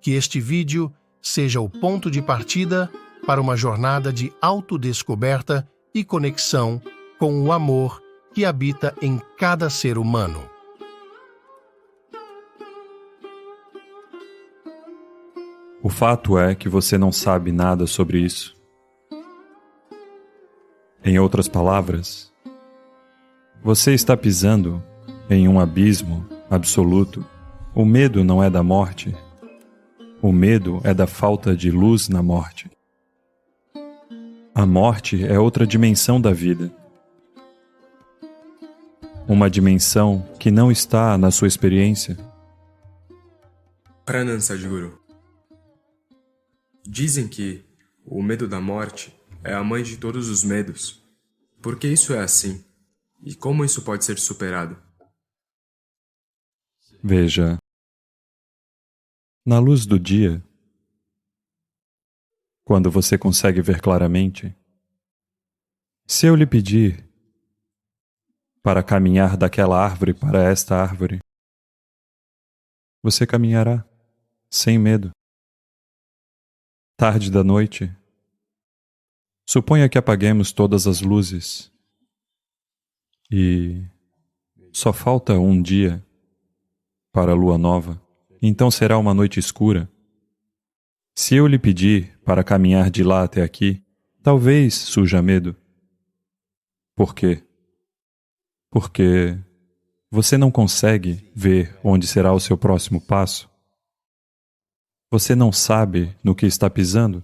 Que este vídeo seja o ponto de partida para uma jornada de autodescoberta e conexão com o amor que habita em cada ser humano. O fato é que você não sabe nada sobre isso. Em outras palavras, você está pisando em um abismo absoluto. O medo não é da morte. O medo é da falta de luz na morte. A morte é outra dimensão da vida. Uma dimensão que não está na sua experiência. Pranam Sadhguru. Dizem que o medo da morte é a mãe de todos os medos. Por que isso é assim? E como isso pode ser superado? Veja, na luz do dia, quando você consegue ver claramente, se eu lhe pedir para caminhar daquela árvore para esta árvore, você caminhará sem medo. Tarde da noite, suponha que apaguemos todas as luzes e só falta um dia para a lua nova, então será uma noite escura. Se eu lhe pedir para caminhar de lá até aqui, talvez surja medo. Por quê? Porque você não consegue ver onde será o seu próximo passo. Você não sabe no que está pisando.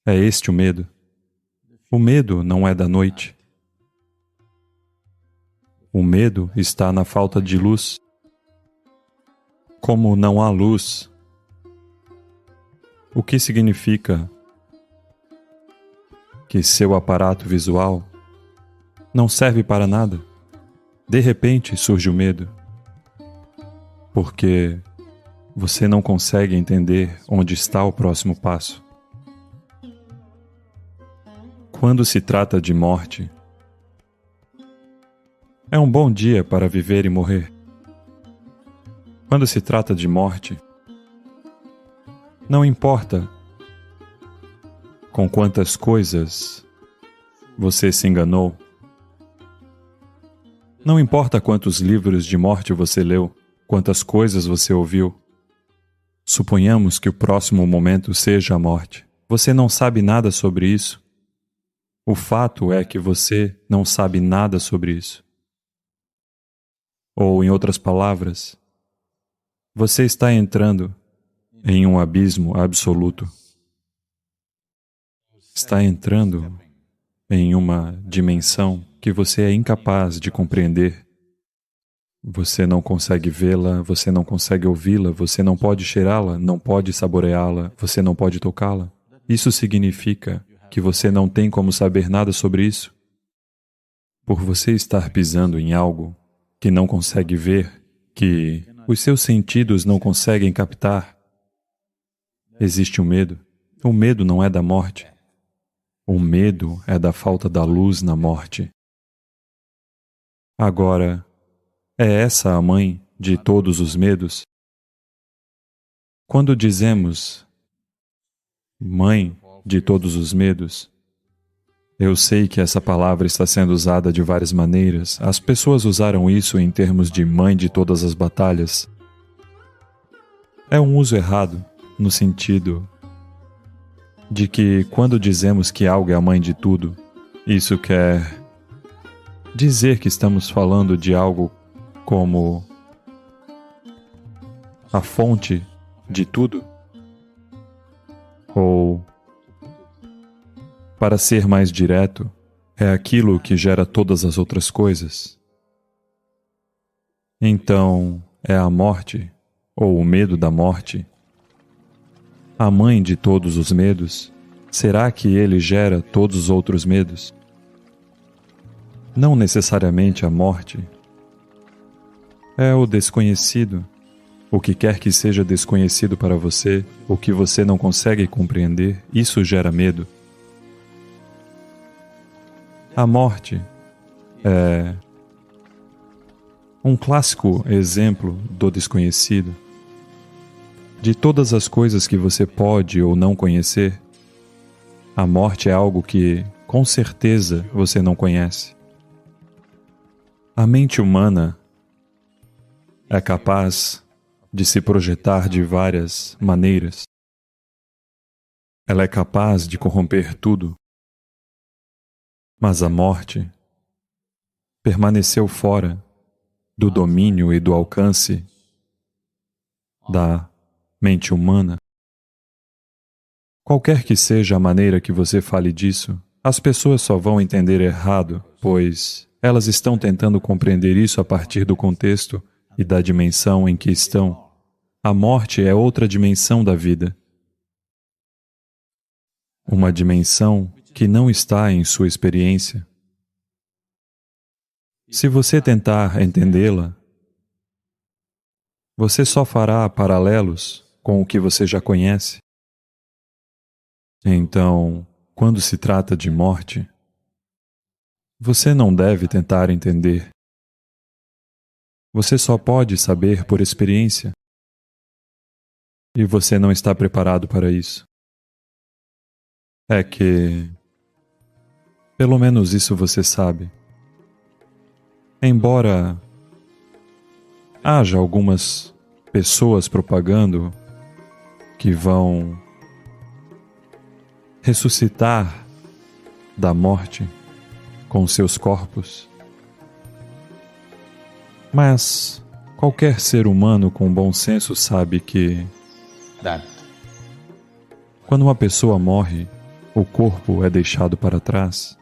É este o medo. O medo não é da noite. O medo está na falta de luz. Como não há luz, o que significa que seu aparato visual não serve para nada? De repente surge o medo, porque você não consegue entender onde está o próximo passo. Quando se trata de morte, é um bom dia para viver e morrer. Quando se trata de morte, não importa com quantas coisas você se enganou, não importa quantos livros de morte você leu, quantas coisas você ouviu. Suponhamos que o próximo momento seja a morte. Você não sabe nada sobre isso. O fato é que você não sabe nada sobre isso. Ou, em outras palavras, você está entrando em um abismo absoluto. Está entrando em uma dimensão que você é incapaz de compreender. Você não consegue vê-la, você não consegue ouvi-la, você não pode cheirá-la, não pode saboreá-la, você não pode tocá-la. Isso significa que você não tem como saber nada sobre isso. Por você estar pisando em algo que não consegue ver, que os seus sentidos não conseguem captar, existe o medo. O medo não é da morte. O medo é da falta da luz na morte. Agora, é essa a mãe de todos os medos? Quando dizemos mãe de todos os medos, eu sei que essa palavra está sendo usada de várias maneiras. As pessoas usaram isso em termos de mãe de todas as batalhas. É um uso errado, no sentido de que quando dizemos que algo é a mãe de tudo, isso quer dizer que estamos falando de algo como a fonte de tudo? Ou, para ser mais direto, é aquilo que gera todas as outras coisas? Então, é a morte, ou o medo da morte, a mãe de todos os medos? Será que ele gera todos os outros medos? Não necessariamente a morte. É o desconhecido. O que quer que seja desconhecido para você, o que você não consegue compreender, isso gera medo. A morte é um clássico exemplo do desconhecido. de todas as coisas que você pode ou não conhecer, a morte é algo que, com certeza, você não conhece. A mente humana é capaz de se projetar de várias maneiras. Ela é capaz de corromper tudo. Mas a morte permaneceu fora do domínio e do alcance da mente humana. Qualquer que seja a maneira que você fale disso, as pessoas só vão entender errado, pois elas estão tentando compreender isso a partir do contexto e da dimensão em que estão. A morte é outra dimensão da vida. Uma dimensão que não está em sua experiência. Se você tentar entendê-la, você só fará paralelos com o que você já conhece. Então, quando se trata de morte, você não deve tentar entender. Você só pode saber por experiência. E você não está preparado para isso. É que, pelo menos isso você sabe. Embora haja algumas pessoas propagando que vão ressuscitar da morte com seus corpos, mas qualquer ser humano com bom senso sabe que quando uma pessoa morre, o corpo é deixado para trás,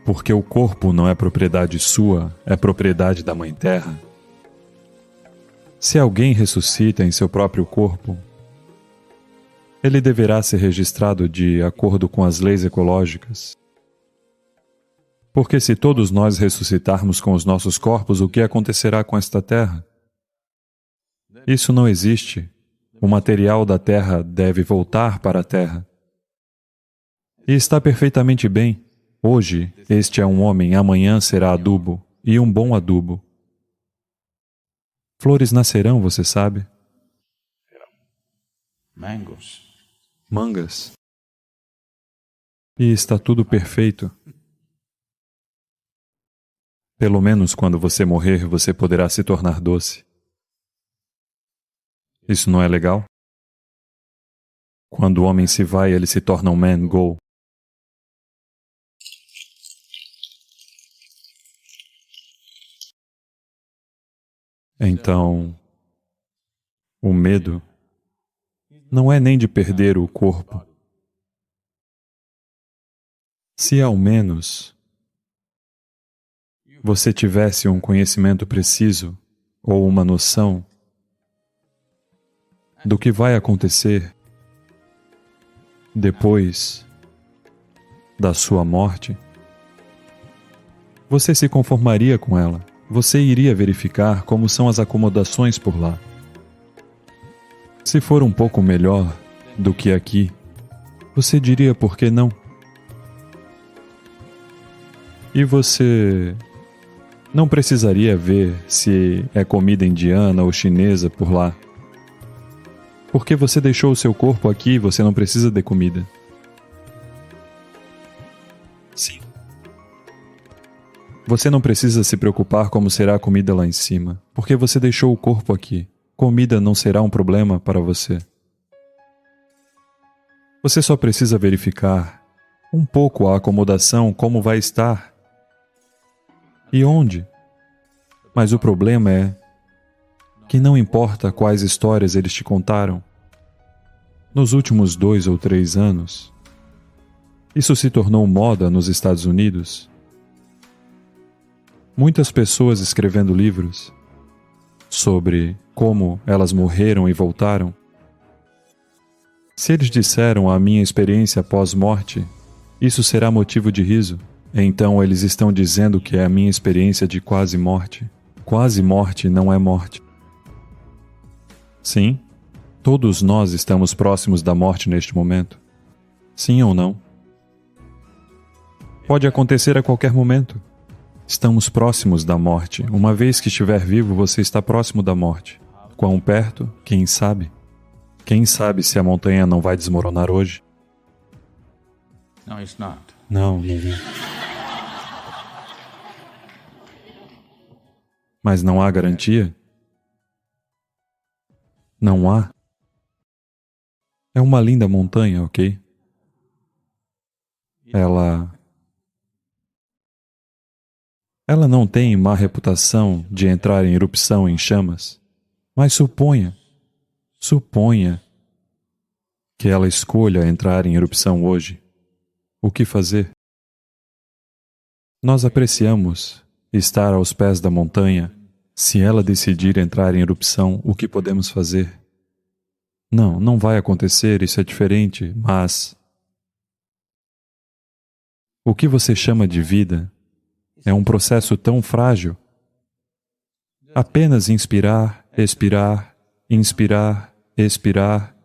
porque o corpo não é propriedade sua, é propriedade da Mãe Terra. Se alguém ressuscita em seu próprio corpo, ele deverá ser registrado de acordo com as leis ecológicas. Porque se todos nós ressuscitarmos com os nossos corpos, o que acontecerá com esta Terra? Isso não existe. O material da Terra deve voltar para a Terra. E está perfeitamente bem. Hoje, este é um homem, amanhã será adubo, e um bom adubo. Flores nascerão, você sabe? Mangas. E está tudo perfeito. Pelo menos quando você morrer, você poderá se tornar doce. Isso não é legal? Quando o homem se vai, ele se torna um man go. Então, o medo não é nem de perder o corpo. Se ao menos você tivesse um conhecimento preciso ou uma noção do que vai acontecer depois da sua morte, você se conformaria com ela. Você iria verificar como são as acomodações por lá. Se for um pouco melhor do que aqui, você diria por que não? E você não precisaria ver se é comida indiana ou chinesa por lá. Porque você deixou o seu corpo aqui e você não precisa de comida. Sim. Você não precisa se preocupar como será a comida lá em cima, porque você deixou o corpo aqui. Comida não será um problema para você. Você só precisa verificar um pouco a acomodação, como vai estar e onde. Mas o problema é que não importa quais histórias eles te contaram. Nos últimos 2 ou 3 anos, isso se tornou moda nos Estados Unidos. Muitas pessoas escrevendo livros sobre como elas morreram e voltaram. Se eles disseram a minha experiência pós-morte, isso será motivo de riso. Então eles estão dizendo que é a minha experiência de quase morte. Quase morte não é morte. Sim, todos nós estamos próximos da morte neste momento. Sim ou não? Pode acontecer a qualquer momento. Estamos próximos da morte. Uma vez que estiver vivo, você está próximo da morte. Quão perto, quem sabe? Quem sabe se a montanha não vai desmoronar hoje? No, it's not. Não. Mas não há garantia? Não há. É uma linda montanha, ok? Ela não tem má reputação de entrar em erupção em chamas. Mas suponha que ela escolha entrar em erupção hoje. O que fazer? Nós apreciamos estar aos pés da montanha. Se ela decidir entrar em erupção, o que podemos fazer? Não vai acontecer, isso é diferente, mas o que você chama de vida é um processo tão frágil. Apenas inspirar, expirar, inspirar, expirar,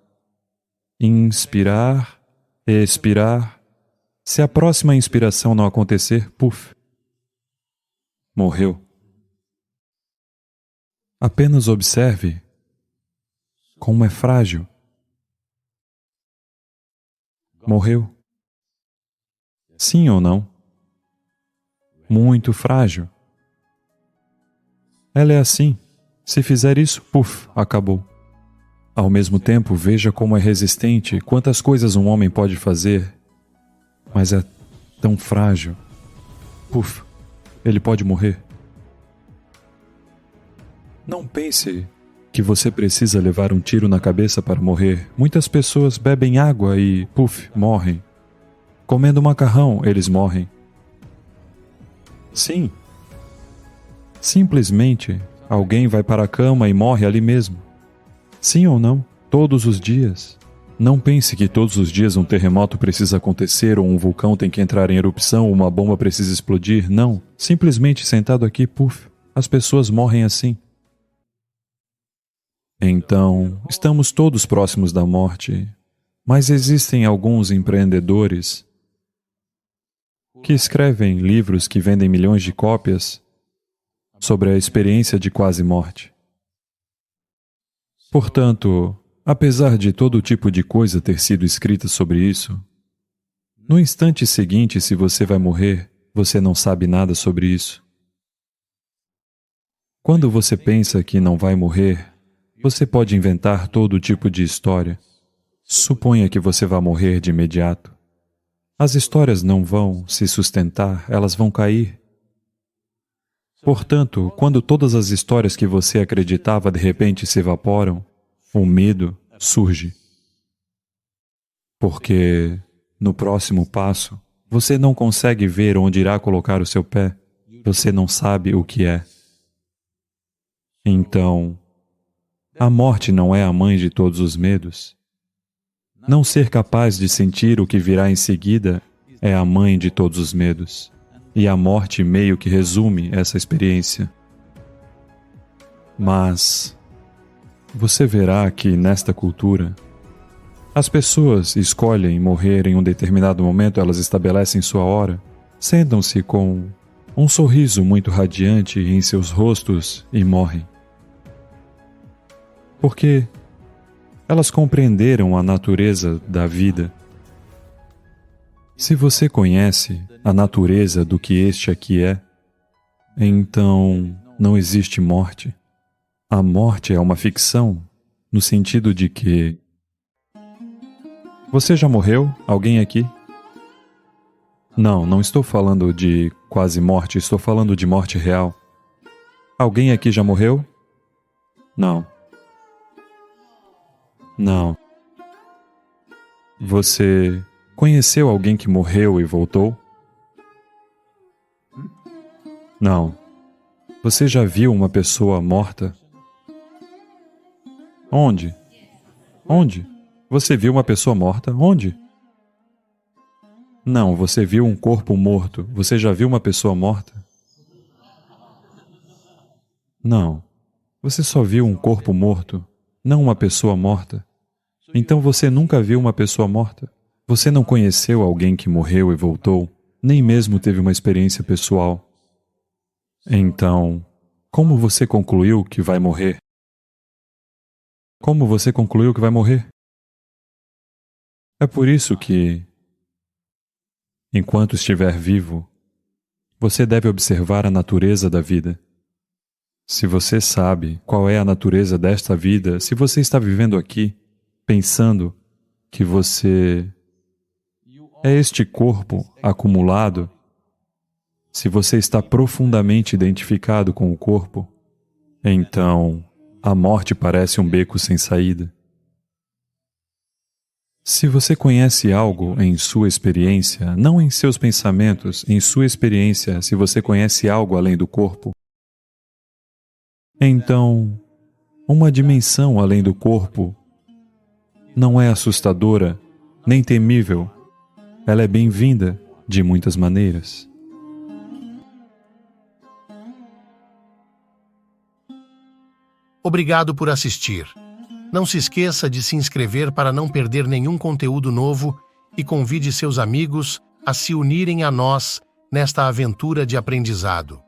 inspirar, expirar. Se a próxima inspiração não acontecer, puf, morreu. Apenas observe como é frágil. Morreu. Sim ou não? Muito frágil. Ela é assim. Se fizer isso, puf, acabou. Ao mesmo tempo, veja como é resistente, quantas coisas um homem pode fazer, mas é tão frágil. Puf, ele pode morrer. Não pense que você precisa levar um tiro na cabeça para morrer. Muitas pessoas bebem água e, puf, morrem. Comendo macarrão, eles morrem. Sim. Simplesmente, alguém vai para a cama e morre ali mesmo. Sim ou não? Todos os dias. Não pense que todos os dias um terremoto precisa acontecer, ou um vulcão tem que entrar em erupção, ou uma bomba precisa explodir. Não. Simplesmente sentado aqui, puf, as pessoas morrem assim. Então, estamos todos próximos da morte, mas existem alguns empreendedores que escrevem livros que vendem milhões de cópias sobre a experiência de quase morte. Portanto, apesar de todo tipo de coisa ter sido escrita sobre isso, no instante seguinte, se você vai morrer, você não sabe nada sobre isso. Quando você pensa que não vai morrer, você pode inventar todo tipo de história. Suponha que você vá morrer de imediato. As histórias não vão se sustentar, elas vão cair. Portanto, quando todas as histórias que você acreditava de repente se evaporam, o medo surge. Porque, no próximo passo, você não consegue ver onde irá colocar o seu pé. Você não sabe o que é. Então, a morte não é a mãe de todos os medos. Não ser capaz de sentir o que virá em seguida é a mãe de todos os medos. E a morte meio que resume essa experiência. Mas você verá que nesta cultura, as pessoas escolhem morrer em um determinado momento, elas estabelecem sua hora, sentam-se com um sorriso muito radiante em seus rostos e morrem. Porque elas compreenderam a natureza da vida. Se você conhece a natureza do que este aqui é, então não existe morte. A morte é uma ficção, no sentido de que... Você já morreu? Alguém aqui? Não estou falando de quase morte, estou falando de morte real. Alguém aqui já morreu? Não. Você conheceu alguém que morreu e voltou? Não. Você já viu uma pessoa morta? Onde? Onde? Você viu uma pessoa morta? Onde? Não, você viu um corpo morto. Você já viu uma pessoa morta? Não. Você só viu um corpo morto, não uma pessoa morta. Então você nunca viu uma pessoa morta. Você não conheceu alguém que morreu e voltou, nem mesmo teve uma experiência pessoal. Então, como você concluiu que vai morrer? Como você concluiu que vai morrer? É por isso que, enquanto estiver vivo, você deve observar a natureza da vida. Se você sabe qual é a natureza desta vida, se você está vivendo aqui, pensando que você é este corpo acumulado, se você está profundamente identificado com o corpo, então a morte parece um beco sem saída. Se você conhece algo em sua experiência, não em seus pensamentos, em sua experiência, se você conhece algo além do corpo, então uma dimensão além do corpo não é assustadora, nem temível. Ela é bem-vinda de muitas maneiras. Obrigado por assistir. Não se esqueça de se inscrever para não perder nenhum conteúdo novo e convide seus amigos a se unirem a nós nesta aventura de aprendizado.